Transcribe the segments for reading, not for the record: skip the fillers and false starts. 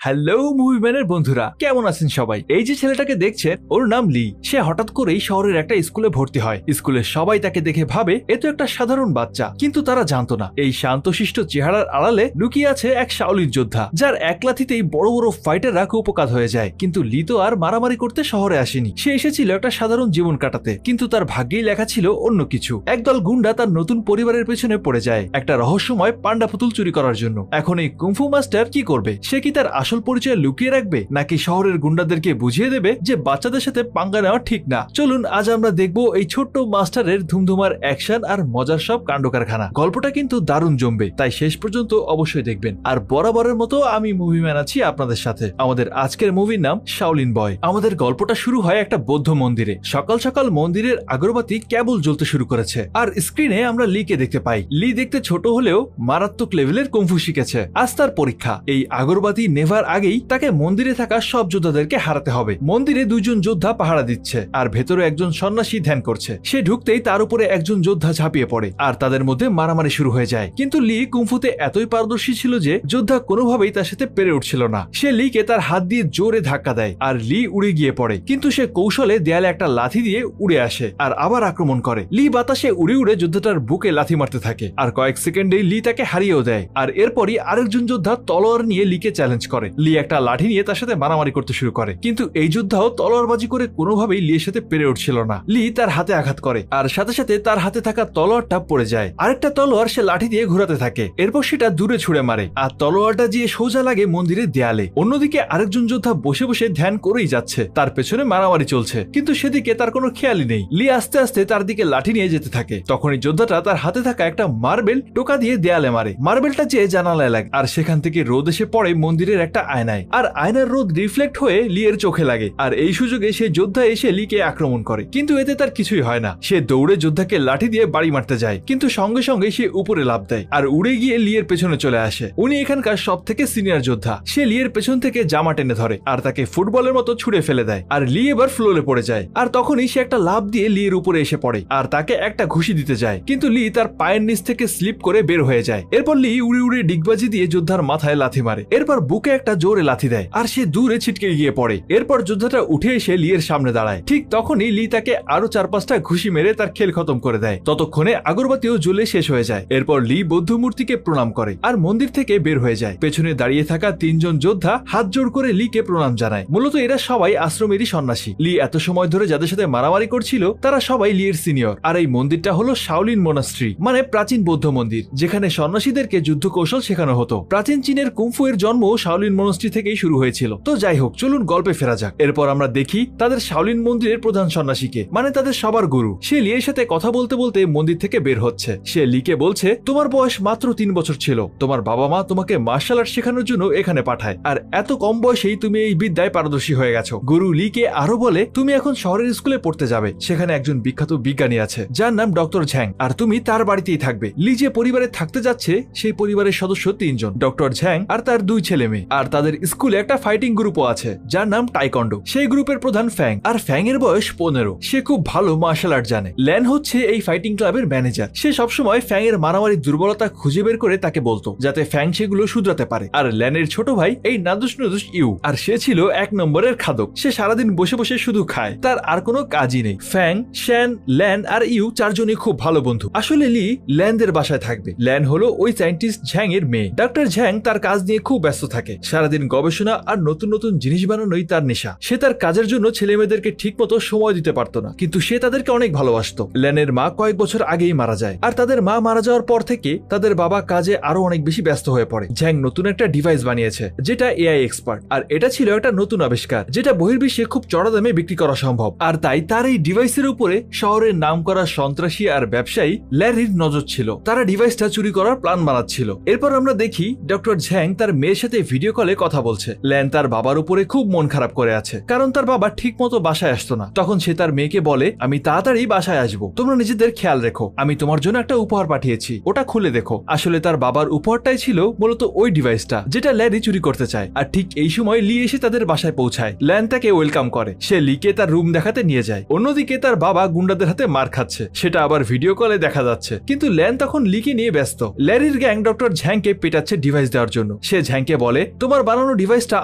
Hello মুভিম্যানের বন্ধুরা, কেমন আছেন সবাই? এই যে ছেলেটাকে দেখছেন, ওর নাম লি। সে হঠাৎ করেই শহরের একটা স্কুলে ভর্তি হয়। স্কুলের সবাই তাকে দেখে ভাবে এ তো একটা সাধারণ বাচ্চা, কিন্তু তারা জানতো না এই শান্তশিষ্ট চেহারার আড়ালে লুকিয়ে আছে এক শাওলিন যোদ্ধা, যার এক লাথিতেই বড় বড় ফাইটাররা কুপকাত হয়ে যায়। কিন্তু লি তো আর মারামারি করতে শহরে আসেনি, সে এসেছিল একটা সাধারণ জীবন কাটাতে। কিন্তু তার ভাগ্যেই লেখা ছিল অন্য কিছু। একদল গুন্ডা তার নতুন পরিবারের পেছনে পড়ে যায় একটা রহস্যময় পান্ডা পুতুল চুরি করার জন্য। এখন এই কুংফু মাস্টার কি করবে? সে কি তার আসল পরিচয় লুকিয়ে রাখবে, নাকি শহরের গুন্ডাদেরকে বুঝিয়ে দেবে যে বাচ্চাদের সাথে পাঙ্গা নেওয়া ঠিক না? চলুন আজ আমরা দেখবো এই ছোট্ট মাস্টারের ধুমধুমার অ্যাকশন আর মজার সব কাণ্ড কারখানা। গল্পটা কিন্তু দারুণ জমবে, তাই শেষ পর্যন্ত অবশ্যই দেখবেন। আর বরাবরের মতো আমি মুভিম্যান আছি আপনাদের সাথে। আমাদের আজকের মুভির নাম শাওলিন বয়। আমাদের গল্পটা শুরু হয় একটা বৌদ্ধ মন্দিরে। সকাল সকাল মন্দিরের আগরবাতি কেবল জ্বলতে শুরু করেছে, আর স্ক্রিনে আমরা লিকে দেখতে পাই। লি দেখতে ছোট হলেও মারাত্মক লেভেলের কুংফু শিখেছে। আজ তার পরীক্ষা। এই আগরবাতি নেভার আগেই তাকে মন্দিরে থাকা সব যোদ্ধাদেরকে হারাতে হবে। মন্দিরে দুইজন যোদ্ধা পাহারা দিচ্ছে, আর ভেতরে একজন সন্ন্যাসী ধ্যান করছে। সে ঢুকতেই তার উপরে একজন যোদ্ধা ঝাঁপিয়ে পড়ে, আর তাদের মধ্যে মারামারি শুরু হয়ে যায়। কিন্তু লি কুংফুতে এতই পারদর্শী ছিল যে যোদ্ধা কোনোভাবেই তার সাথে পেরে উঠছিল না। সে লিকে তার হাত দিয়ে জোরে ধাক্কা দেয়, আর লি উড়ে গিয়ে পড়ে। কিন্তু সে কৌশলে দেয়ালে একটা লাথি দিয়ে উড়ে আসে আর আবার আক্রমণ করে। লি বাতাসে উড়ে উড়ে যোদ্ধাটার বুকে লাথি মারতে থাকে, আর কয়েক সেকেন্ডেই লি তাকে হারিয়েও দেয়। আর এরপরই আরেকজন যোদ্ধা তলোয়ার নিয়ে লিকে চ্যালেঞ্জ করে। লি একটা লাঠি নিয়ে তার সাথে মারামারি করতে শুরু করে, কিন্তু এই যোদ্ধাও তলোয়ারবাজি করে কোনোভাবেই লির সাথে পেরে উঠছিল না। লি তার হাতে আঘাত করে, আর সাথে সাথে তার হাতে থাকা তলোয়ারটা পড়ে যায়। আরেকটা তলোয়ার সে লাঠি দিয়ে ঘোরাতে থাকে, এরপর সেটা দূরে ছুড়ে মারে, আর তলোয়ারটা গিয়ে সোজা লাগে মন্দিরের দেয়ালে। অন্যদিকে আরেকজন যোদ্ধা বসে বসে ধ্যান করেই যাচ্ছে, তার পেছনে মারামারি চলছে, কিন্তু সেদিকে তার কোনো খেয়ালই নেই। লি আস্তে আস্তে তার দিকে লাঠি নিয়ে যেতে থাকে। তখনই যোদ্ধাটা তার হাতে থাকা একটা মার্বেল টোকা দিয়ে দেয়ালে মারে। মার্বেলটা যেয়ে জানালায় লাগে, আর সেখান থেকে রোদ এসে পড়ে মন্দিরের একটা আয়নায়, আর আয়নার রোদ রিফ্লেক্ট হয়ে লিয়ের চোখে লাগে। আর এই সুযোগে সে যোদ্ধা এসে লিকে আক্রমণ করে, কিন্তু এতে তার কিছুই হয় না। সে দৌড়ে যোদ্ধাকে লাঠি দিয়ে বাড়ি মারতে যায়, কিন্তু সঙ্গে সঙ্গে সে উপরে লাফ দেয় আর উড়ে গিয়ে লিয়ের পেছনে চলে আসে। উনি এখানকার সব থেকে সিনিয়র যোদ্ধা। সে লিয়ের পেছন থেকে জামা টেনে ধরে আর তাকে ফুটবলের মতো ছুড়ে ফেলে দেয়, আর লি এবার ফ্লোরে পড়ে যায়। আর তখনই সে একটা লাফ দিয়ে লিয়ের উপরে এসে পড়ে আর তাকে একটা ঘুষি দিতে যায়, কিন্তু লি তার পায়ের নিচ থেকে স্লিপ করে বের হয়ে যায়। এরপর লি উড়ে উড়ে ডিগবাজি দিয়ে যোদ্ধার মাথায় লাথি মারে, এরপর বুকে একটা জোরে লাথি দেয়, আর সে দূরে ছিটকে গিয়ে পড়ে। এরপর যোদ্ধাটা উঠে এসে লিয়ের সামনে দাঁড়ায়। ঠিক তখনই লি তাকে আরো 4-5টা ঘুষি মেরে তার খেল খতম করে দেয়। ততক্ষণে আগরবাতিও জ্বলে শেষ হয়ে যায়। এরপর লি বৌদ্ধ মূর্তিকে প্রণাম করে আর মন্দির থেকে বের হয়ে যায়। পেছনে দাঁড়িয়ে থাকা 3জন যোদ্ধা হাত জোড় করে লিকে প্রণাম জানায়। মূলত এরা সবাই আশ্রমেরই সন্ন্যাসী। লি এত সময় ধরে যাদের সাথে মারামারি করছিল তারা সবাই লিয়ের সিনিয়র। আর এই মন্দিরটা হলো শাওলিন মোনাস্ট্রি, মানে প্রাচীন বৌদ্ধ মন্দির, যেখানে সন্ন্যাসীদেরকে যুদ্ধ কৌশল শেখানো হতো। প্রাচীন চীনের কুংফু এর জন্ম শাওলিন মোনাস্ট্রি থেকেই শুরু হয়েছিল। তো যাই হোক, চলুন গল্পে ফেরা যাক। এরপর আমরা দেখি তাদের শাওলিন মন্দিরের প্রধান সন্ন্যাসীকে, মানে তাদের সবার গুরু। সে লিয়ের সাথে কথা বলতে বলতে মন্দির থেকে বের হচ্ছে। সে লিকে বলছে, তোমার বয়স মাত্র 3 বছর ছিল। তোমার বাবা মা তোমাকে মার্শাল আর্ট শেখানোর জন্য এখানে পাঠায়, আর এত কম বয়সেই তুমি এই বিদ্যায় পারদর্শী হয়ে গেছো। গুরু লিকে আরো বলে, তুমি এখন শহরের স্কুলে পড়তে যাবে। সেখানে একজন বিখ্যাত বিজ্ঞানী আছে যার নাম ডক্টর ঝ্যাং, আর তুমি তার বাড়িতেই থাকবে। লি যে পরিবারে থাকতে যাচ্ছে সেই পরিবারের সদস্য 3 জন, ডক্টর ঝ্যাং আর তার 2 ছেলে মেয়ে। আর তাদের স্কুলে একটা ফাইটিং গ্রুপও আছে যার নাম টাইকন্ডো। সেই গ্রুপের প্রধান ফ্যাং, আর ফ্যাং এর বয়স 15। সে খুব ভালো মার্শাল আর্ট জানে। ল্যান হচ্ছে এই ফাইটিং ক্লাবের ম্যানেজার। সে সবসময় ফ্যাং এর মারামারির দুর্বলতা খুঁজে বের করে তাকে বলতো, যাতে ফ্যাং সেগুলো শুধরাতে পারে। আর ল্যানের ছোট ভাই এই নাদুস নুদুস ইউ, আর সে ছিল 1 নম্বরের খাদক। সে সারাদিন বসে বসে শুধু খায়, তার আর কোনো কাজই নেই। ফ্যাং, শ্যান, ল্যান আর ইউ 4 জনই খুব ভালো বন্ধু। আসলে লি ল্যানদের বাসায় থাকবে। ল্যান হলো ওই সায়েন্টিস্ট ঝ্যাং এর মেয়ে। ডক্টর ঝ্যাং তার কাজ নিয়ে খুব ব্যস্ত থাকে। সারাদিন গবেষণা আর নতুন নতুন জিনিস বানানোই তার নেশা। সে তার কাজের জন্য ছেলে মেয়েদেরকে ঠিক মতো সময় দিতে পারতো না, কিন্তু সে তাদেরকে অনেক ভালোবাসতো। ল্যানের মা কয়েক বছর আগেই মারা যায়, আর তাদের মা মারা যাওয়ার পর থেকে তাদের বাবা কাজে আরো অনেক বেশি ব্যস্ত হয়ে পড়ে। ঝ্যাং নতুন একটা ডিভাইস বানিয়েছে যেটা এআই এক্সপার্ট, আর এটা ছিল একটা নতুন আবিষ্কার যেটা বহির্বিশ্বে খুব চড়া দামে বিক্রি করা সম্ভব। আর তাই তার এই ডিভাইসের উপরে শহরের নামকরা সন্ত্রাসী আর ব্যবসায়ী ল্যারির নজর ছিল। তারা ডিভাইসটা চুরি করার প্ল্যান বানাচ্ছিল। এরপর আমরা দেখি ডক্টর ঝ্যাং তার মেয়ের সাথে ভিডিও কলে কথা বলছে। ল্যান তার বাবার উপরে খুব মন খারাপ করে আছে, কারণ তার বাবা ঠিক মতো বাসায় আসতো না। তখন সে তার মেয়েকে বলে, আমি তাড়াতাড়ি বাসায় আসবো, তোমরা নিজেদের খেয়াল রেখো। আমি তোমার জন্য একটা উপহার পাঠিয়েছি, ওটা খুলে দেখো। আসলে তার বাবার উপহারটাই ছিল মূলত ওই ডিভাইসটা যেটা ল্যারি চুরি করতে চায়। আর ঠিক এই সময় লি এসে তাদের বাসায় পৌঁছায়। ল্যান তাকে ওয়েলকাম করে। সে লিকে তার রুম দেখাতে নিয়ে যায়। অন্যদিকে তার বাবা গুন্ডাদের হাতে মার খাচ্ছে, সেটা আবার ভিডিও কলে দেখা যাচ্ছে। কিন্তু ল্যান তখন লিকে নিয়ে ব্যস্ত। ল্যারির গ্যাং ডক্টর ঝ্যাংকে পেটাচ্ছে ডিভাইস দেওয়ার জন্য। সে ঝ্যাংকে বলে, তোমার তোমার বানানো ডিভাইসটা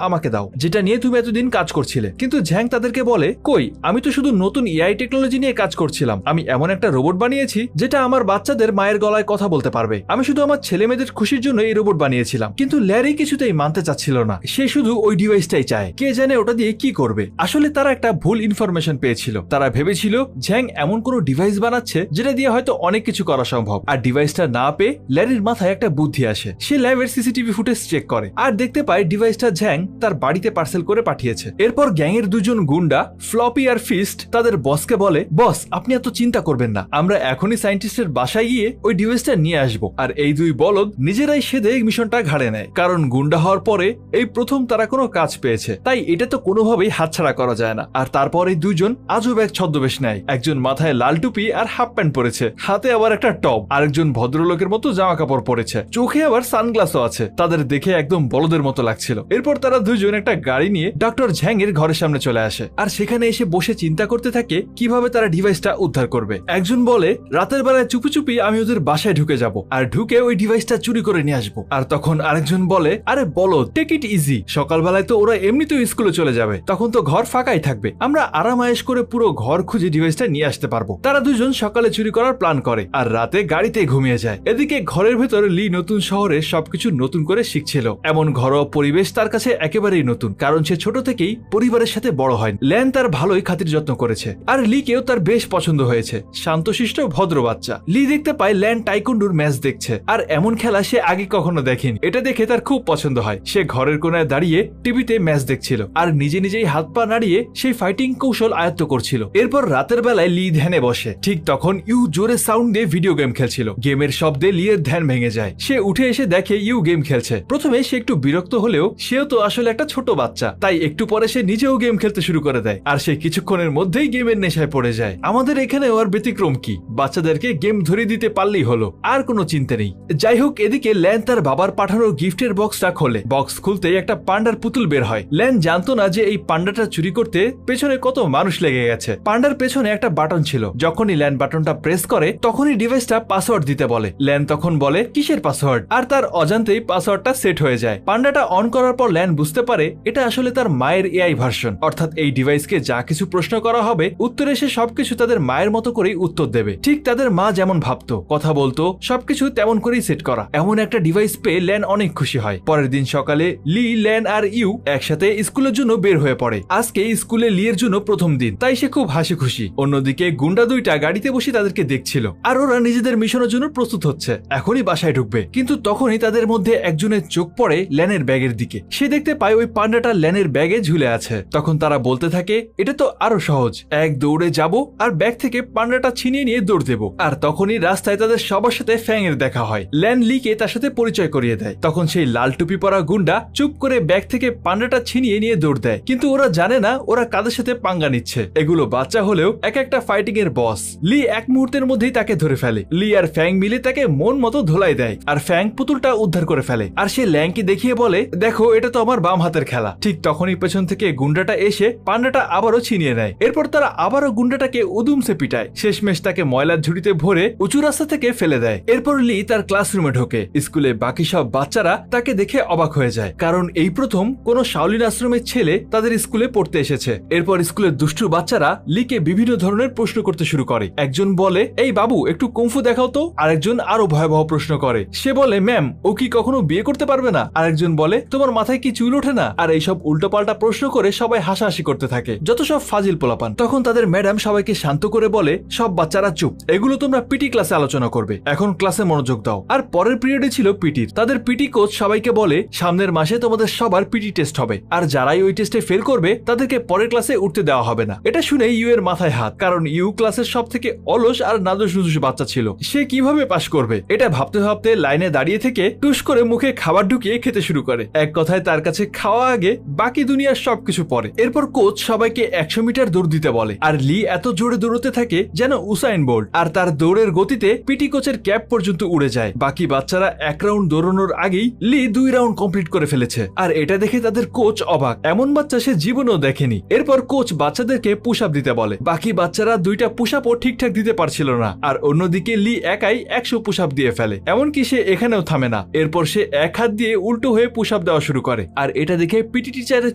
আমাকে দাও, যেটা নিয়ে তুমি এতদিন কাজ করছিলে। কিন্তু ঝ্যাং তাদেরকে বলে, কই, আমি তো শুধু নতুন এআই টেকনোলজি নিয়ে কাজ করছিলাম। আমি এমন একটা রোবট বানিয়েছি যেটা আমার বাচ্চাদের মায়ের গলায় কথা বলতে পারবে। আমি শুধু আমার ছেলে মেয়েদের খুশির জন্য এই রোবট বানিয়েছিলাম। কিন্তু ল্যারি কিছুতেই মানতে চাচ্ছিল না, সে শুধু ওই ডিভাইসটাই চায়। কে জানে ওটা দিয়ে কি করবে। আসলে তারা একটা ভুল ইনফরমেশন পেয়েছিল। তারা ভেবেছিল ঝ্যাং এমন কোনো ডিভাইস বানাচ্ছে যেটা দিয়ে হয়তো অনেক কিছু করা সম্ভব। আর ডিভাইসটা না পেয়ে ল্যারির মাথায় একটা বুদ্ধি আসে। সে ল্যাবের সিসিটিভি ফুটেজ চেক করে আর দেখতে পায় ডিভাইসটা ঝ্যাং তার বাড়িতে পার্সেল করে পাঠিয়েছে। এরপর গ্যাংয়ের দুজন গুন্ডা ফ্লপি আর ফিস্ট তাদের বসকে বলে, বস আপনি এত চিন্তা করবেন না, আমরা এখনই সায়েন্টিস্টের বাসায় গিয়ে ওই ডিভাইসটা নিয়ে আসবো। আর এই দুই বলদ নিজেরাই সেদে মিশনটা ঘাড়ে নেয়, কারণ গুন্ডা হওয়ার পরে এই প্রথম তারা কোনো কাজ পেয়েছে, তাই এটা তো কোনোভাবেই হাতছাড়া করা যায় না। আর তারপর এই দুজন আজব এক ছদ্মবেশ নেয়। একজন মাথায় লাল টুপি আর হাফ প্যান্ট পরেছে, হাতে আবার একটা টপ। আরেকজন ভদ্রলোকের মতো জামা কাপড় পরেছে, চোখে আবার সানগ্লাসও আছে। তাদের দেখে একদম বলদের মতো লাগছিল। এরপর তারা দুজন একটা গাড়ি নিয়ে ডক্টর ঝ্যাং এর ঘরের সামনে চলে আসে আর সেখানে এসে বসে চিন্তা করতে থাকে কিভাবে তারা ডিভাইসটা উদ্ধার করবে। একজন বলে, রাতের বেলায় চুপি চুপি আমি ওদের বাসায় ঢুকে যাব আর ঢুকে ওই ডিভাইসটা চুরি করে নিয়ে আসবো। আর তখন আরেকজন বলে, আরে বলো, টেক ইট ইজি, সকালবেলায় তো ওরা এমনিতেও স্কুলে চলে যাবে, তখন তো ঘর ফাঁকাই থাকবে, আমরা আরামায়েশ করে পুরো ঘর খুঁজে ডিভাইসটা নিয়ে আসতে পারবো। তারা দুজন সকালে চুরি করার প্ল্যান করে আর রাতে গাড়িতে ঘুমিয়ে যায়। এদিকে ঘরের ভেতর লি নতুন শহরে সবকিছু নতুন করে শিখছিল। এমন ঘরোয়া পরিবেশ তার কাছে একেবারেই নতুন, কারণ সে ছোট থেকেই পরিবারের সাথে বড় হয়। ল্যান তার ভালোই খাতির যত্ন করেছে আর লিকেও তার বেশ পছন্দ হয়েছে। শান্তশিষ্ট ভদ্র বাচ্চা। লি দেখতে পায় ল্যান টাইকুন্ডুর ম্যাচ দেখছে আর এমন খেলা সে আগে কখনো দেখেনি। এটা দেখে তার খুব পছন্দ হয়। সে ঘরের কোনায় দাঁড়িয়ে টিভিতে ম্যাচ দেখছিল আর নিজে নিজেই হাত পা নাড়িয়ে সেই ফাইটিং কৌশল আয়ত্ত করছিল। এরপর রাতের বেলায় লি ধ্যানে বসে। ঠিক তখন ইউ জোরে সাউন্ড দিয়ে ভিডিও গেম খেলছিল। গেমের শব্দে লি এর ধ্যান ভেঙে যায়। সে উঠে এসে দেখে ইউ গেম খেলছে। প্রথমে সে একটু বিরক্ত হলেও সেও তো আসলে একটা ছোট বাচ্চা, তাই একটু পরে সে নিজেও গেম খেলতে শুরু করে দেয় আর সে কিছুক্ষণের মধ্যেই গেমের নেশায় পড়ে যায়। আমাদের এখানেও আর ব্যতিক্রম কি, বাচ্চাদেরকে গেম ধরিয়ে দিতে পারলেই হলো, আর কোনো চিন্তা নেই। যাই হোক, এদিকে ল্যান তার বাবার পাঠানো গিফটের বক্সটা খোলে। বক্স খুলতেই একটা পান্ডার পুতুল বের হয়। ল্যান জানতো না যে এই পান্ডাটা চুরি করতে পেছনে কত মানুষ লেগে গেছে। পান্ডার পেছনে একটা বাটন ছিল, যখনই ল্যান বাটনটা প্রেস করে তখনই ডিভাইসটা পাসওয়ার্ড দিতে বলে। ল্যান তখন বলে কিসের পাসওয়ার্ড, আর তার অজান্তেই পাসওয়ার্ডটা সেট হয়ে যায়। পান্ডাটা অন করার পর ল্যান বুঝতে পারে এটা আসলে তার মায়ের এআই ভার্সন, অর্থাৎ এই ডিভাইসকে যা কিছু প্রশ্ন করা হবে উত্তরে সে সবকিছু তাদের মায়ের মতো করেই উত্তর দেবে। ঠিক তাদের মা যেমন ভাবতো, কথা বলতো, সবকিছু তেমন করেই সেট করা। এমন একটা ডিভাইস পেয়ে ল্যান অনেক খুশি হয়। পরের দিন সকালে লি, ল্যান আর ইউ একসাথে স্কুলের জন্য বের হয়ে পড়ে। আজকে স্কুলে লি এর জন্য প্রথম দিন, তাই সে খুব হাসি খুশি। অন্যদিকে গুন্ডা দুইটা গাড়িতে বসে তাদেরকে দেখছিল আর ওরা নিজেদের মিশনের জন্য প্রস্তুত হচ্ছে, এখনই বাসায় ঢুকবে। কিন্তু তখনই তাদের মধ্যে একজনের চোখ পড়ে ল্যানের ব্যাগের দিকে। সে দেখতে পায় ওই পান্ডাটা ল্যানের ব্যাগে ঝুলে আছে। তখন তারা বলতে থাকে, এটা তো আরো সহজ, এক দৌড়ে যাব আর ব্যাগ থেকে পান্ডাটা ছিনিয়ে নিয়ে দৌড় দেব। আর তখনই রাস্তায় তাদের সবার সাথে ফ্যাং এর দেখা হয়। ল্যান লিকে তার সাথে পরিচয় করিয়ে দেয়। তখন সেই লাল টুপি পরা গুন্ডা চুপ করে ব্যাগ থেকে পান্ডাটা ছিনিয়ে নিয়ে দৌড় দেয়। কিন্তু ওরা জানে না ওরা কাদের সাথে পাঙ্গা নিচ্ছে। এগুলো বাচ্চা হলেও এক একটা ফাইটিং এর বস। লি এক মুহূর্তের মধ্যেই তাকে ধরে ফেলে। লি আর ফ্যাং মিলে তাকে মন মতো ধোলাই দেয় আর ফ্যাং পুতুলটা উদ্ধার করে ফেলে। আর সে ল্যাংকে দেখিয়ে বলে, দেখো এটা তো আমার বাম হাতের খেলা। ঠিক তখনই পেছন থেকে গুন্ডাটা এসে পান্ডাটা আবারও ছিনিয়ে নেয়। এরপর তারা আবারও গুন্ডাটাকে উদুমসে পিটায়। শেষমেশ তাকে ময়লার ঝুড়িতে ভরে উঁচু রাস্তা থেকে ফেলে দেয়। এরপর লি তার ক্লাসরুমে ঢোকে। স্কুলে বাকি সব বাচ্চারা তাকে দেখে অবাক হয়ে যায়, কারণ এই প্রথম কোন শাওলিন আশ্রমের ছেলে তাদের স্কুলে পড়তে এসেছে। এরপর স্কুলের দুষ্টু বাচ্চারা লিকে বিভিন্ন ধরনের প্রশ্ন করতে শুরু করে। একজন বলে, এই বাবু একটু কুংফু দেখাও তো। আরেকজন আরো ভয়াবহ প্রশ্ন করে। সে বলে, ম্যাম ও কি কখনো বিয়ে করতে পারবে না? আরেকজন বলে, তোমার মাথায় কি চুল ওঠে না? আর এইসব উল্টোপাল্টা প্রশ্ন করে সবাই হাসাহাসি করতে থাকে, যত সব ফাজিল পোলাপান। তখন তাদের ম্যাডাম সবাইকে শান্ত করে বলে, সব বাচ্চারা চুপ, এগুলো তোমরা পিটি ক্লাসে আলোচনা করবে, এখন ক্লাসে মনোযোগ দাও। আর পরের পিরিয়ডে ছিল পিটির। তাদের পিটি কোচ সবাইকে বলে, সামনের মাসে তোমাদের সবার পিটি টেস্ট হবে, আর যারাই ওই টেস্টে ফেল করবে তাদেরকে পরের ক্লাসে উঠতে দেওয়া হবে না। এটা শুনে ইউ এর মাথায় হাত, কারণ ইউ ক্লাসের সব থেকে অলস আর নাদুস নুদুস বাচ্চা ছিল। সে কিভাবে পাস করবে এটা ভাবতে ভাবতে লাইনে দাঁড়িয়ে থেকে টুস করে মুখে খাবার ঢুকিয়ে খেতে শুরু করে। এক কথায় তার কাছে খাওয়া আগে, বাকি দুনিয়ার সবকিছু পরে। এরপর কোচ সবাইকে 100 মিটার দৌড় দিতে বলে আর লি এত জোরে দৌড়তে থাকে যেন উসাইন বোল্ট। আর তার দৌড়ের গতিতে পিটি কোচের ক্যাপ পর্যন্ত উড়ে যায়। বাকি বাচ্চারা এক রাউন্ড দৌড়ানোর আগেই লি 2 রাউন্ড কমপ্লিট করে ফেলেছে। আর এটা দেখে তাদের কোচ অবাক, এমন বাচ্চা সে জীবনেও দেখেনি। এরপর কোচ বাচ্চাদেরকে পুশ আপ দিতে বলে। বাকি বাচ্চারা 2টা পুশ আপও ঠিকঠাক দিতে পারছিল না। আর অন্যদিকে লি একাই 100 পুশ আপ দিয়ে ফেলে। এমনকি সে এখানেও থামে না। এরপর সে এক হাত দিয়ে উল্টো হয়ে পুশ আপ অভিশাপ দেওয়া শুরু করে। আর এটা দেখে পিটি টিচারের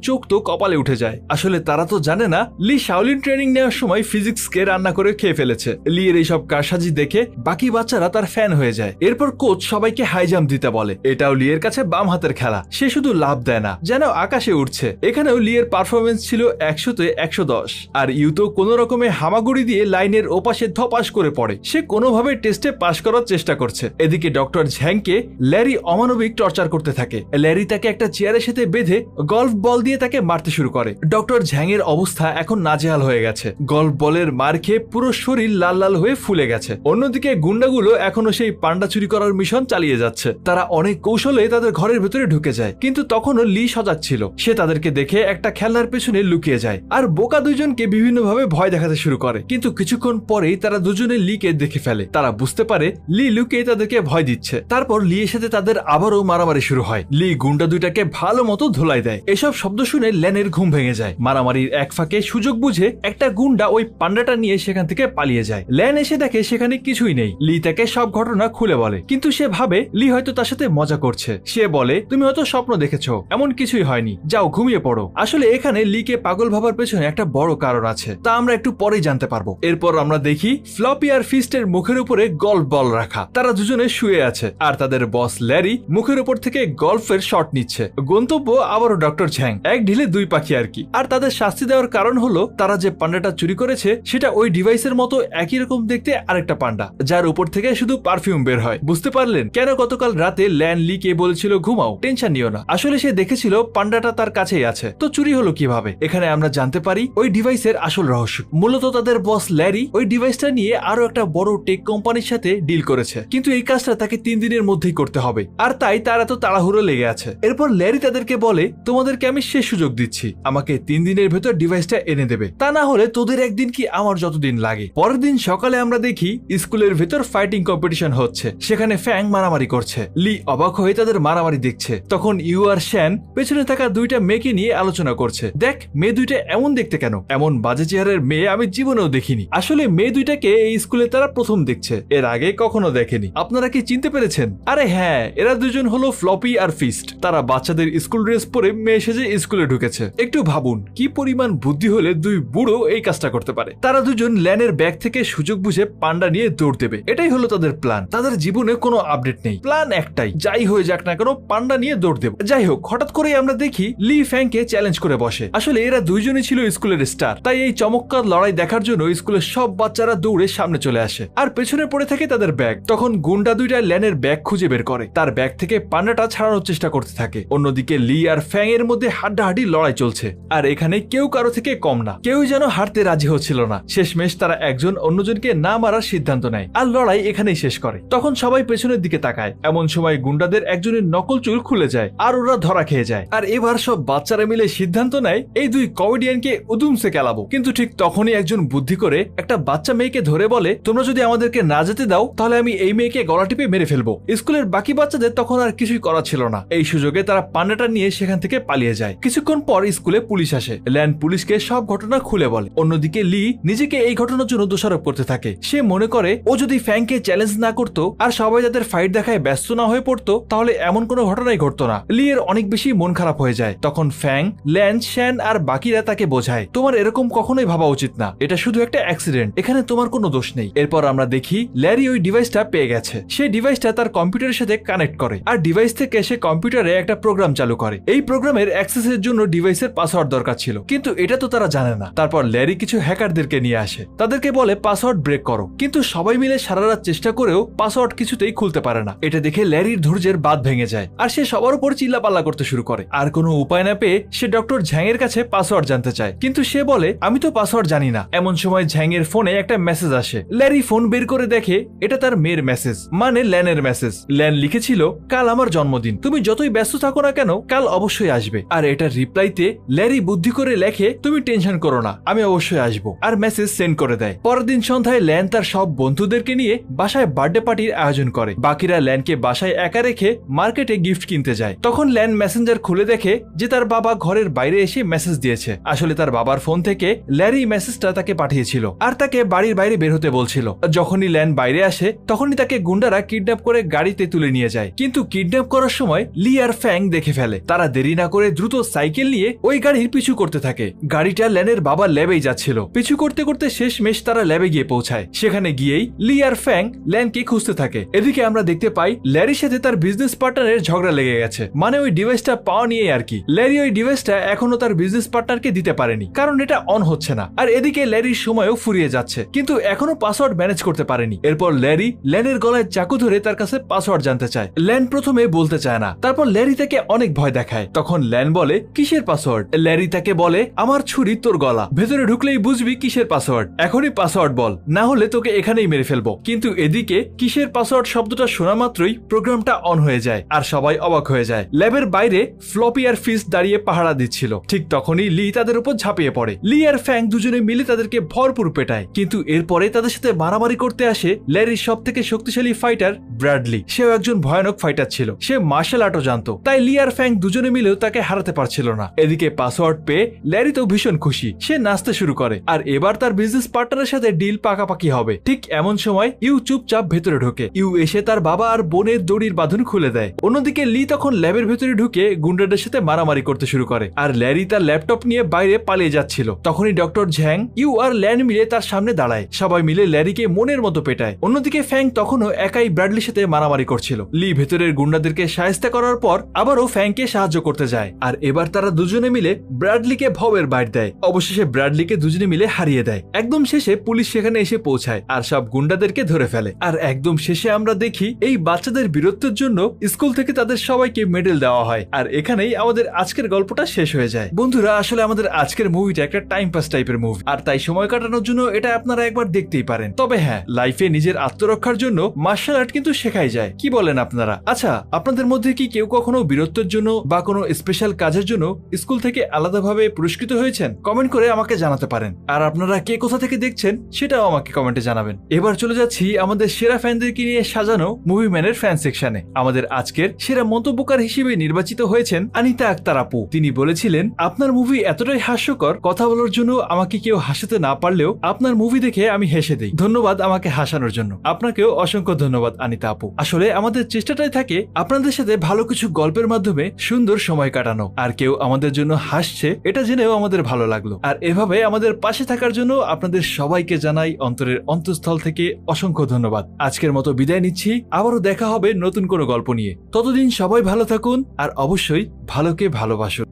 চোখ তো কপালে উঠে যায়। আসলে তারা তো জানে না লি শাওলিন ট্রেনিং নেওয়ার সময় ফিজিক্সকে রান্না করে খেয়ে ফেলেছে। লি এর এইসব কারসাজি দেখে বাকি বাচ্চারা তার ফ্যান হয়ে যায়। এরপর কোচ সবাইকে হাই জাম্প দিতে বলে। এটাও লি এর কাছে বাম হাতের খেলা, সে শুধু লাভ দেয় না, যেন আকাশে উঠছে। এখানেও লি এর পারফরমেন্স ছিল 100-তে 110। আর ইউতো কোনো রকমে হামাগুড়ি দিয়ে লাইনের ওপাশে ধপাস করে পড়ে। সে কোনোভাবে টেস্টে পাশ করার চেষ্টা করছে। এদিকে ডক্টর ঝ্যাংকে ল্যারি অমানবিক টর্চার করতে থাকে। ল্যারি তাকে একটা চেয়ারের সাথে বেঁধে গল্ফ বল দিয়ে তাকে মারতে শুরু করে। ডক্টর ঝ্যাং এর অবস্থা এখন নাজেহাল হয়ে গেছে। গল্ফ বলের মার খেয়ে পুরো শরীর লাল লাল হয়ে ফুলে গেছে। অন্যদিকে গুন্ডাগুলো এখনো সেই পান্ডা চুরি করার মিশন চালিয়ে যাচ্ছে। তারা অনেক কৌশলে তাদের ঘরের ভেতরে ঢুকে যায়, কিন্তু তখনও লি সজাগ ছিল। সে তাদেরকে দেখে একটা খেলনার পেছনে লুকিয়ে যায় আর বোকা দুজনকে বিভিন্নভাবে ভয় দেখাতে শুরু করে। কিন্তু কিছুক্ষণ পরেই তারা দুজনে লিকে দেখে ফেলে। তারা বুঝতে পারে লি লুকিয়ে তাদেরকে ভয় দিচ্ছে। তারপর লি এর সাথে তাদের আবারও মারামারি শুরু হয়। লি গুন্ডা দুইটাকে ভালো মতো ধোলাই দেয়। এসব শব্দ শুনে ল্যানের ঘুম ভেঙে যায়। মারামারির এক ফাঁকে সুযোগ বুঝে একটা গুন্ডা ওই পান্ডাটা নিয়ে সেখান থেকে পালিয়ে যায়। ল্যান এসে দেখে সেখানে কিছুই নেই। লি তাকে সব ঘটনা খুলে বলে, কিন্তু সে ভাবে লি হয়তো তার সাথে মজা করছে। সে বলে, তুমি হয়তো স্বপ্ন দেখেছো, এমন কিছুই হয়নি, যাও ঘুমিয়ে পড়ো। আসলে এখানে লিকে পাগল ভাবার পেছনে একটা বড় কারণ আছে, তা আমরা একটু পরেই জানতে পারবো। এরপর আমরা দেখি ফ্লপি আর ফিস্টের মুখের উপরে গল্ফ বল রাখা। তারা দুজনে শুয়ে আছে আর তাদের বস ল্যারি মুখের উপর থেকে গল্ফের শট নিচ্ছে। গন্তব্য আবারও ডক্টর ঝ্যাং। এক ঢিলে দুই পাখি আর কি। আর তাদের শাস্তি দেওয়ার কারণ হলো তারা যে পান্ডাটা চুরি করেছে সেটা ওই ডিভাইসের মতো একই রকম দেখতে আরেকটা পান্ডা, যার উপর থেকে শুধু পারফিউম বের হয়। বুঝতে পারলেন কেন গতকাল রাতে ল্যান লিকে বলেছিল ঘুমাও, টেনশন নিও না। আসলে সে দেখেছিল পান্ডাটা তার কাছেই আছে, তো চুরি হলো কিভাবে? এখানে আমরা জানতে পারি ওই ডিভাইসের আসল রহস্য। মূলত তাদের বস ল্যারি ওই ডিভাইসটা নিয়ে আরো একটা বড় টেক কোম্পানির সাথে ডিল করেছে, কিন্তু এই কাজটা তাকে 3 দিনের মধ্যেই করতে হবে। আর তাই তারা তো তাড়াহুড়ো লেগে আছে। এরপর ল্যারি তাদেরকে বলে, তোমাদেরকে আমি শেষ সুযোগ দিচ্ছি, আমাকে 3 দিনের ভেতর ডিভাইসটা এনে দেবে, তা না হলে তোদের একদিন কি আমার যতদিন লাগে। পরের দিন সকালে আমরা দেখি স্কুলের ভেতর ফাইটিং কম্পিটিশন হচ্ছে। সেখানে ফ্যাং মারামারি করছে। লি অবাক হয়ে তাদের মারামারি দেখছে। তখন ইউ আর শ্যান পেছনে থাকা দুইটা মেয়েকে নিয়ে আলোচনা করছে। দেখ, মেয়ে দুইটা এমন দেখতে কেন? এমন বাজে চেহারের মেয়ে আমি জীবনেও দেখিনি। আসলে মেয়ে দুইটাকে এই স্কুলে তারা প্রথম দেখছে, এর আগে কখনো দেখেনি। আপনারা কি চিনতে পেরেছেন? আরে হ্যাঁ, এরা দুজন হলো ফ্লপি আর ফিস্ট। তারা বাচ্চাদের স্কুল ড্রেস পরে মেয়ে সেজে স্কুলে ঢুকেছে। একটু ভাবুন কি পরিমাণ বুদ্ধি হলে দুই বুড়ো এই কাজটা করতে পারে। তারা দুজন ল্যানের ব্যাগ থেকে সুযোগ বুঝে পান্ডা নিয়ে দৌড় দেবে। এটাই হলো তাদের প্ল্যান। তাদের জীবনে কোনো আপডেট নেই, প্ল্যান একটাই, যাই হয়ে যাক না কেন পান্ডা নিয়ে দৌড় দেব। যাই হোক, হঠাৎ করেই আমরা দেখি লি ফ্যাংকে চ্যালেঞ্জ করে বসে। আসলে এরা দুইজনই ছিল স্কুলের স্টার, তাই এই চমৎকার লড়াই দেখার জন্য স্কুলের সব বাচ্চারা দৌড়ে সামনে চলে আসে। আর পেছনে পড়ে থাকে তাদের ব্যাগ। তখন গুন্ডা দুইটা ল্যানের ব্যাগ খুঁজে বের করে, তার ব্যাগ থেকে পান্ডাটা ছাড়ানোর চেষ্টা করতে থাকে। অন্যদিকে লি আর ফ্যাং এর মধ্যে হাড্ডাহাড্ডি লড়াই চলছে। আর এখানে কেউ কারো থেকে কম না, কেউই যেন হারতে রাজি হচ্ছিল না। শেষমেশ তারা একজন অন্যজনকে না মারার সিদ্ধান্ত নেয় আর লড়াই এখানেই শেষ করে। তখন সবাই পেছনের দিকে তাকায়। এমন সময় গুন্ডাদের একজনের নকল চুল খুলে যায় আর ওরা ধরা খেয়ে যায়। আর এবার সব বাচ্চারা মিলে সিদ্ধান্ত নেয় এই দুই কমেডিয়ানকে উদুমসে কেলাবো। কিন্তু ঠিক তখনই একজন বুদ্ধি করে একটা বাচ্চা মেয়েকে ধরে বলে, তোমরা যদি আমাদেরকে না যেতে দাও তাহলে আমি এই মেয়েকে গলা টিপে মেরে ফেলবো। স্কুলের বাকি বাচ্চাদের তখন আর কিছুই করা ছিল না। এই সুযোগে তারা পান্ডাটা নিয়ে সেখান থেকে পালিয়ে যায়। কিছুক্ষণ পর স্কুলে পুলিশ আসে। ল্যান পুলিশকে সব ঘটনা খুলে বলে। অন্যদিকে লি নিজেকে এই ঘটনার জন্য দোষারোপ করতে থাকে। সে মনে করে ও যদি ফ্যাংকে চ্যালেঞ্জ না করতো আর সবাই তাদের ফাইট দেখায় ব্যস্ত না হয়ে পড়তো তাহলে এমন কোনো ঘটনাই ঘটতো না। লি এর অনেক বেশি মন খারাপ হয়ে যায়। তখন ফ্যাং, ল্যান, শ্যান আর বাকিরা তাকে বোঝায়, তোমার এরকম কখনোই ভাবা উচিত না, এটা শুধু একটা অ্যাক্সিডেন্ট, এখানে তোমার কোনো দোষ নেই। এরপর আমরা দেখি ল্যারি ওই ডিভাইসটা পেয়ে গেছে। সেই ডিভাইসটা তার কম্পিউটারের সাথে কানেক্ট করে আর ডিভাইস থেকে সে কম্পিউটারে একটা প্রোগ্রাম চালু করে। এই প্রোগ্রামের অ্যাক্সেসের জন্য ডিভাইসের পাসওয়ার্ড দরকার ছিল, কিন্তু এটা তো তারা জানে না। তারপর ল্যারি কিছু হ্যাকারদেরকে নিয়ে আসে, তাদেরকে বলে পাসওয়ার্ড ব্রেক করো, কিন্তু সবাই মিলে সারা রাত চেষ্টা করেও পাসওয়ার্ড কিছুতেই খুলতে পারে না। এটা দেখে ল্যারির ধৈর্যের বাঁধ ভেঙে যায় আর সে সবার উপর চিল্লাপাল্লা করতে শুরু করে। আর কোনো উপায় না পেয়ে সে ডক্টর ঝ্যাং এর কাছে পাসওয়ার্ড জানতে চায়, কিন্তু সে বলে আমি তো পাসওয়ার্ড জানি না। এমন সময় ঝ্যাং এর ফোনে একটা মেসেজ আসে। ল্যারি ফোন বের করে দেখে এটা তার মেয়ের মেসেজ, মানে ল্যানের মেসেজ। ল্যান লিখেছিল, কাল আমার জন্মদিন, তুমি যতই ব্যস্ত থাকো না কেন কাল অবশ্যই আসবে। আর এটার রিপ্লাইতে ল্যারি বুদ্ধি করে লেখে, তুমি টেনশন করো না, আমি অবশ্যই আসবো, আর মেসেজ সেন্ড করে দেয়। পরের দিন সন্ধ্যায় ল্যান তার সব বন্ধুদেরকে নিয়ে বাসায় বার্থডে পার্টির আয়োজন করে। বাকিরা ল্যানকে বাসায় একা রেখে মার্কেটে গিফট কিনতে যায়। তখন ল্যান মেসেঞ্জার খুলে দেখে যে তার বাবা ঘরের বাইরে এসে মেসেজ দিয়েছে। আসলে তার বাবার ফোন থেকে ল্যারি মেসেজটা তাকে পাঠিয়েছিল আর তাকে বাড়ির বাইরে বের হতে বলছিল। যখনই ল্যান বাইরে আসে তখনই তাকে গুন্ডারা কিডন্যাপ করে গাড়িতে তুলে নিয়ে যায়। কিন্তু কিডন্যাপ করার সময় লি আর আর ফ্যাং দেখে ফেলে। তারা দেরি না করে দ্রুত সাইকেল নিয়ে ওই গাড়ির পিছু করতে থাকে। গাড়িটা ল্যানের বাবার ল্যাবেই যাচ্ছিল। পিছু করতে করতে শেষমেশ তারা ল্যাবে গিয়ে পৌঁছায়। সেখানে গিয়েই লি আর ফ্যাং ল্যানকে খুঁজতে থাকে। এদিকে আমরা দেখতে পাই ল্যারির সাথে তার বিজনেস পার্টনারের ঝগড়া লেগে গেছে, মানে ওই ডিভাইসটা পাওয়া নিয়ে আর কি। ল্যারি ওই ডিভাইসটা এখনো তার বিজনেস পার্টনারকে দিতে পারেনি, কারণ এটা অন হচ্ছে না। আর এদিকে ল্যারির সময়ও ফুরিয়ে যাচ্ছে, কিন্তু এখনো পাসওয়ার্ড ম্যানেজ করতে পারেনি। এরপর ল্যারি ল্যানের গলায় চাকু ধরে তার কাছে পাসওয়ার্ড জানতে চায়। ল্যান প্রথমে বলতে চায় না, তারপর ল্যারি তাকে অনেক ভয় দেখায়। তখন ল্যান বলে, কিসের পাসওয়ার্ড? ল্যারি তাকে বলে, আমার ছুরি তোর গলা, ভেতরে ঢুকলেই বুঝবি কিসের পাসওয়ার্ড। এখনই পাসওয়ার্ড বল, না হলে তোকে এখানেই মেরে ফেলবো। কিন্তু এদিকে কিসের পাসওয়ার্ড শব্দটা শোনা মাত্রই প্রোগ্রামটা অন হয়ে যায়, আর সবাই অবাক হয়ে যায়। ল্যাবের বাইরে ফ্লপি আর ফিস দাঁড়িয়ে পাহারা দিচ্ছিল। ঠিক তখনই লি তাদের উপর ঝাঁপিয়ে পড়ে। লি আর ফ্যাং দুজনে মিলে তাদেরকে ভরপুর পেটায়, কিন্তু এরপরে তাদের সাথে মারামারি করতে আসে ল্যারির সব থেকে শক্তিশালী ফাইটার ব্র্যাডলি। সেও একজন ভয়ানক ফাইটার ছিল, সে মার্শাল আর্টও জানতো, তাই লি আর ফ্যাং দুজনে মিলেও তাকে হারাতে পারছিল না। এদিকে পাসওয়ার্ড পেয়ে ল্যারি তো ভীষণ খুশি, সে নাচতে শুরু করে, আর এবার তার বিজনেস পার্টনারের সাথে ডিল পাকাপাকি হবে। ঠিক এমন সময় ইউ চুপচাপ ভেতরে ঢোকে। ইউ এসে তার বাবা আর বোনের দড়ির বাঁধন খুলে দেয়। অন্যদিকে লি তখন ল্যাবের ভেতরে ঢুকে গুন্ডাদের সাথে মারামারি করতে শুরু করে, আর ল্যারি তার ল্যাপটপ নিয়ে বাইরে পালিয়ে যাচ্ছিল। তখনই ডক্টর ঝ্যাং, ইউ আর ল্যান মিলে তার সামনে দাঁড়ায়। সবাই মিলে ল্যারিকে মনের মতো পেটায়। অন্যদিকে ফ্যাং তখনও একাই ব্র্যাডলির সাথে মারামারি করছিল। লি ভেতরের গুন্ডাদেরকে শায়েস্তা করার পর আবারও ফ্যাংকে সাহায্য করতে যায়, আর এবার তারা দুজনে মিলে ব্র্যাডলিকে ভবের বাইট দেয়। অবশেষে ব্র্যাডলিকে দুজনে মিলে হারিয়ে দেয়। একদম শেষে পুলিশ সেখানে এসে পৌঁছায় আর সব গুন্ডাদেরকে ধরে ফেলে। আর একদম শেষে আমরা দেখি এই বাচ্চাদের বীরত্বের জন্য স্কুল থেকে তাদের সবাইকে মেডেল দেওয়া হয়। আর এখানেই আমাদের আজকের গল্পটা শেষ হয়ে যায়। বন্ধুরা, আসলে আমাদের আজকের মুভিটা একটা টাইম পাস টাইপের মুভি, আর তাই সময় কাটানোর জন্য এটা আপনারা একবার দেখতেই পারেন। তবে হ্যাঁ, লাইফে নিজের আত্মরক্ষার জন্য মার্শাল আর্ট কিন্তু শেখাই যায়। কি বলেন আপনারা? আচ্ছা, আপনাদের মধ্যে কি কেউ কখনো বীরত্বের জন্য বা কোনো স্পেশাল কাজের জন্য স্কুল থেকে আলাদাভাবে পুরস্কৃত হয়েছেন? কমেন্ট করে আমাকে জানাতে পারেন। আর আপনারা কে কোথা থেকে দেখছেন সেটাও আমাকে কমেন্টে জানাবেন। এবার চলে যাচ্ছি আমাদের সেরা ফ্যানদেরকে নিয়ে সাজানো মুভি ম্যানের ফ্যান সেকশনে। আমাদের আজকের সেরা মন্তব্যকার হিসেবে নির্বাচিত হয়েছেন আনিতা আক্তার আপু। তিনি বলেছিলেন, আপনার মুভি এতটাই হাস্যকর, কথা বলার জন্য আমাকে কেউ হাসাতে না পারলেও আপনার মুভি দেখে আমি হেসে দেই। ধন্যবাদ আমাকে হাসানোর জন্য। আপনাকেও অসংখ্য ধন্যবাদ আনিতা আপু। আসলে আমাদের চেষ্টাটাই থাকে আপনাদের সাথে ভালো কিছু গল্পের মাধ্যমে সুন্দর সময় কাটানো, আর কেউ আমাদের জন্য হাসছে এটা জেনেও আমাদের ভালো লাগলো। আর এভাবে আমাদের পাশে থাকার জন্য আপনাদের সবাইকে জানাই অন্তরের অন্তঃস্থল থেকে অসংখ্য ধন্যবাদ। আজকের মতো বিদায় নিচ্ছি, আবারও দেখা হবে নতুন কোনো গল্প নিয়ে। ততদিন সবাই ভালো থাকুন, আর অবশ্যই ভালোকে ভালোবাসুন।